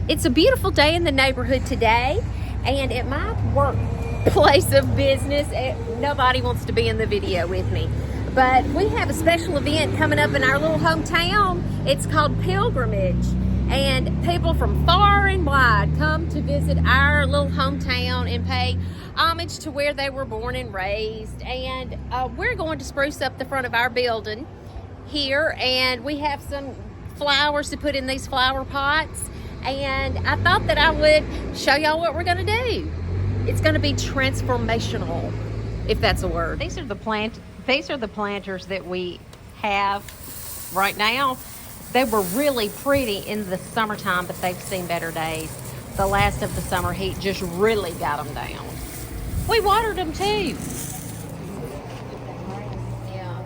It's a beautiful day in the neighborhood today, and at my workplace of business, nobody wants to be in the video with me. But we have a special event coming up in our little hometown. It's called Pilgrimage, and people from far and wide come to visit our little hometown and pay homage to where they were born and raised. And we're going to spruce up the front of our building here, and we have some flowers to put in these flower pots. And I thought that I would show y'all what we're gonna do. It's gonna be transformational, if that's a word. These are the planters that we have right now. They were really pretty in the summertime, but they've seen better days. The last of the summer heat just really got them down. We watered them too. Yeah.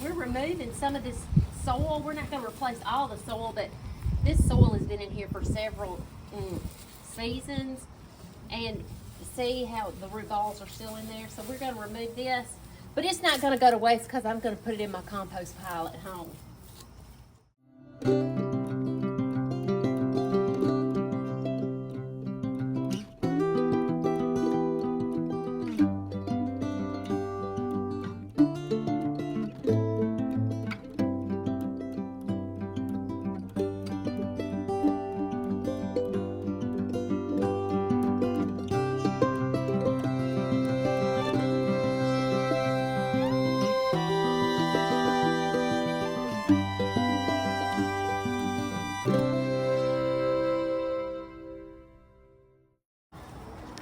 We're removing some of this soil. We're not going to replace all the soil, but this soil has been in here for several seasons, and see how the root balls are still in there. So we're going to remove this, but it's not going to go to waste because I'm going to put it in my compost pile at home.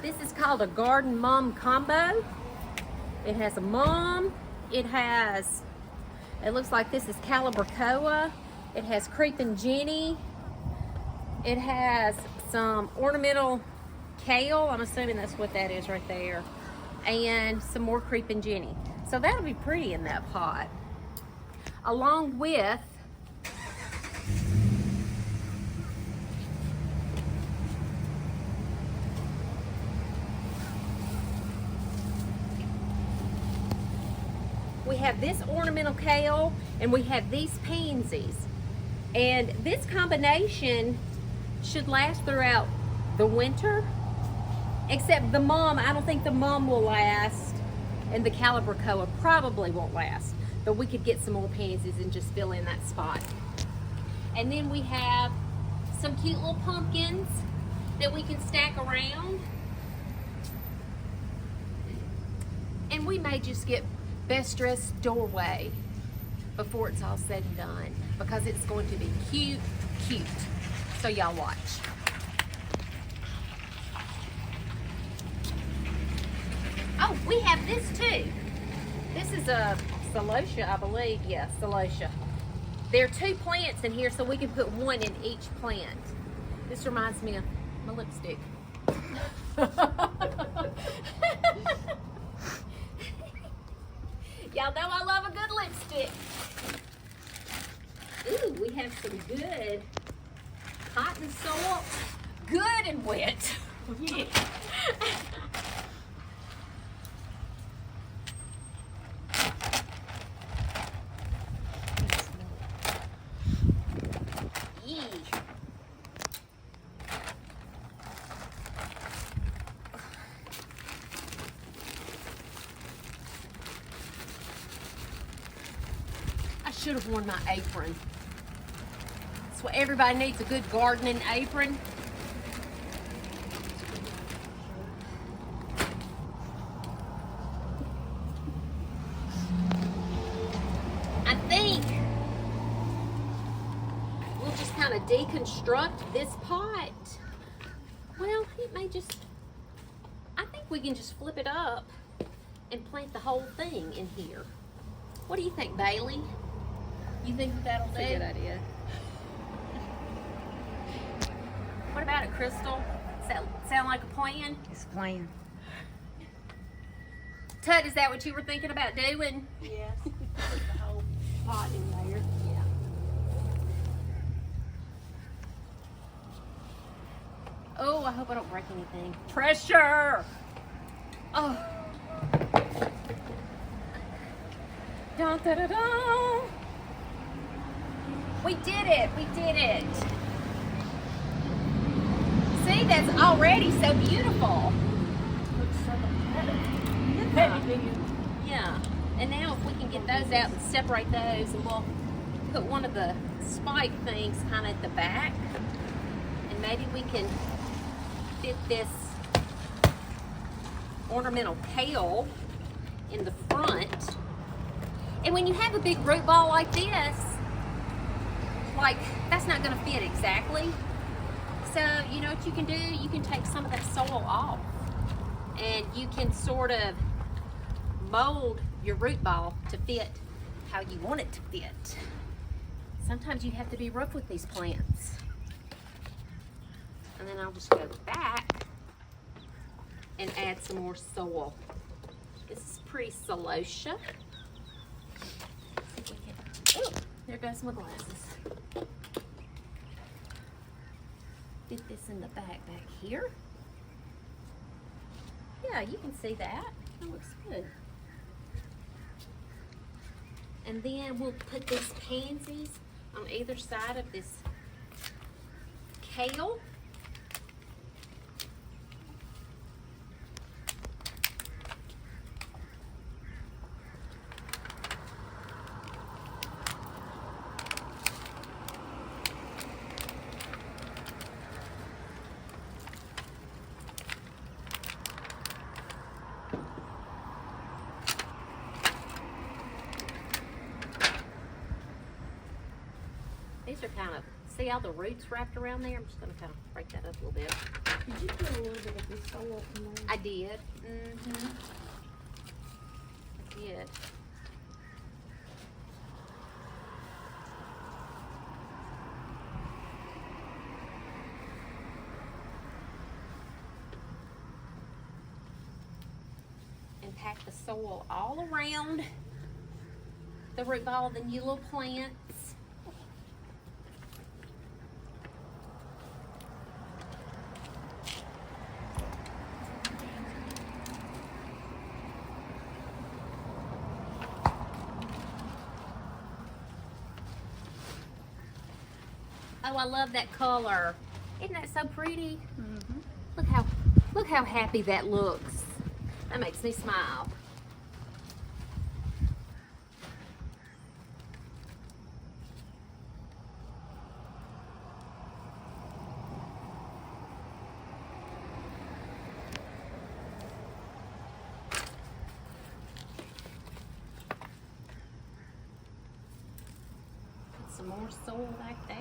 This is called a Garden Mom combo. It has a mom, it looks like this is Calibrachoa, it has Creeping Jenny, it has some ornamental kale, I'm assuming that's what that is right there, and some more Creeping Jenny. So that'll be pretty in that pot. Along with we have this ornamental kale, and we have these pansies. And this combination should last throughout the winter, except the mom, I don't think the mom will last, and the Calibrachoa probably won't last. But we could get some more pansies and just fill in that spot. And then we have some cute little pumpkins that we can stack around. And we may just get best dressed doorway before it's all said and done, because it's going to be cute. So y'all watch. Oh, we have this too. This is a celosia, I believe. Yeah, celosia. There are 2 plants in here, so we can put 1 in each plant. This reminds me of my lipstick. Y'all know I love a good lipstick. Ooh, we have some good cotton soil. Good and wet. Yeah. Should have worn my apron. That's what everybody needs, a good gardening apron. I think we'll just kind of deconstruct this pot. Well, it may just, I think we can just flip it up and plant the whole thing in here. What do you think, Bailey? You think that'll do? That's a good idea. What about it, Crystal? Does that sound like a plan? It's a plan. Tut, is that what you were thinking about doing? Yes. Put the whole pot in there. Yeah. Oh, I hope I don't break anything. Pressure! Oh. Dun, da, da, da. We did it. We did it. See, that's already so beautiful. Looks so better. Yeah. And now if we can get those out and separate those, and we'll put one of the spike things kind of at the back, and maybe we can fit this ornamental kale in the front. And when you have a big root ball like this, like, that's not going to fit exactly. So, you know what you can do? You can take some of that soil off, and you can sort of mold your root ball to fit how you want it to fit. Sometimes you have to be rough with these plants. And then I'll just go back and add some more soil. This is pretty celosia. Oh, there goes my glasses. Fit this in the back here. Yeah, you can see that. That looks good. And then we'll put these pansies on either side of this kale. These are kind of, see how the roots wrapped around there? I'm just going to kind of break that up a little bit. Did you put a little bit of this soil in there? I did. Mm-hmm. I did. And pack the soil all around the root ball of the new little plants. Oh, I love that color. Isn't that so pretty? Mm-hmm. Look how happy that looks. That makes me smile. Put some more soil back there.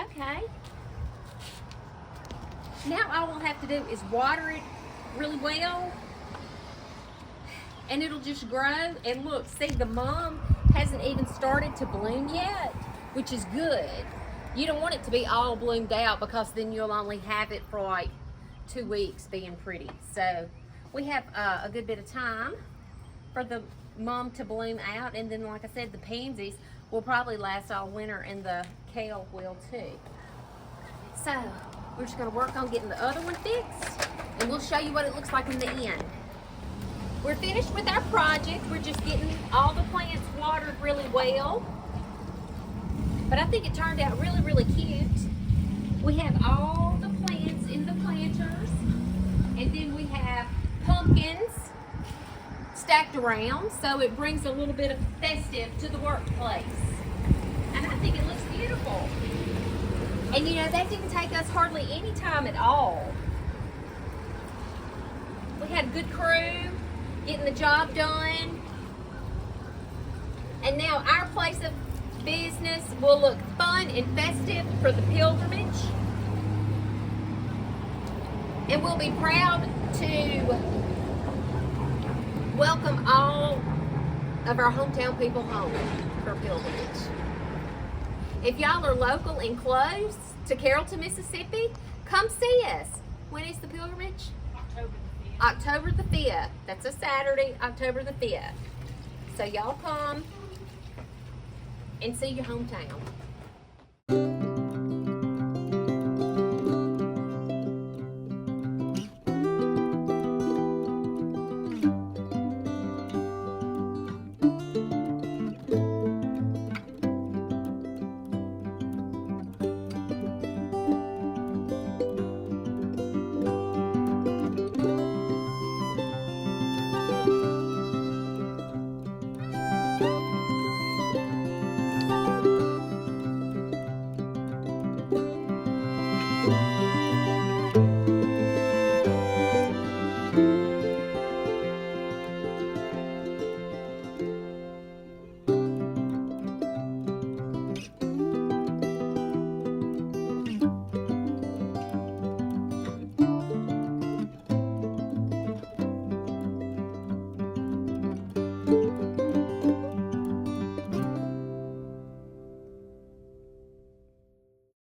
Okay. Now all we'll have to do is water it really well, and it'll just grow. And look, see, the mom hasn't even started to bloom yet, which is good. You don't want it to be all bloomed out, because then you'll only have it for like 2 weeks being pretty. So we have a good bit of time for the mom to bloom out, and then, like I said, the pansies will probably last all winter, and the kale will too. So we're just going to work on getting the other one fixed, and we'll show you what it looks like in the end. We're finished with our project. We're just getting all the plants watered really well, but I think it turned out really, really cute. We have all the plants in the planters, and then we have pumpkins stacked around, so it brings a little bit of festive to the workplace. And I think it looks beautiful. And you know, that didn't take us hardly any time at all. We had a good crew getting the job done. And now our place of business will look fun and festive for the pilgrimage. And we'll be proud to welcome all of our hometown people home for pilgrimage. If y'all are local and close to Carrollton, Mississippi, come see us. When is the pilgrimage? October the 5th. October the 5th. That's a Saturday, October the 5th. So y'all come and see your hometown.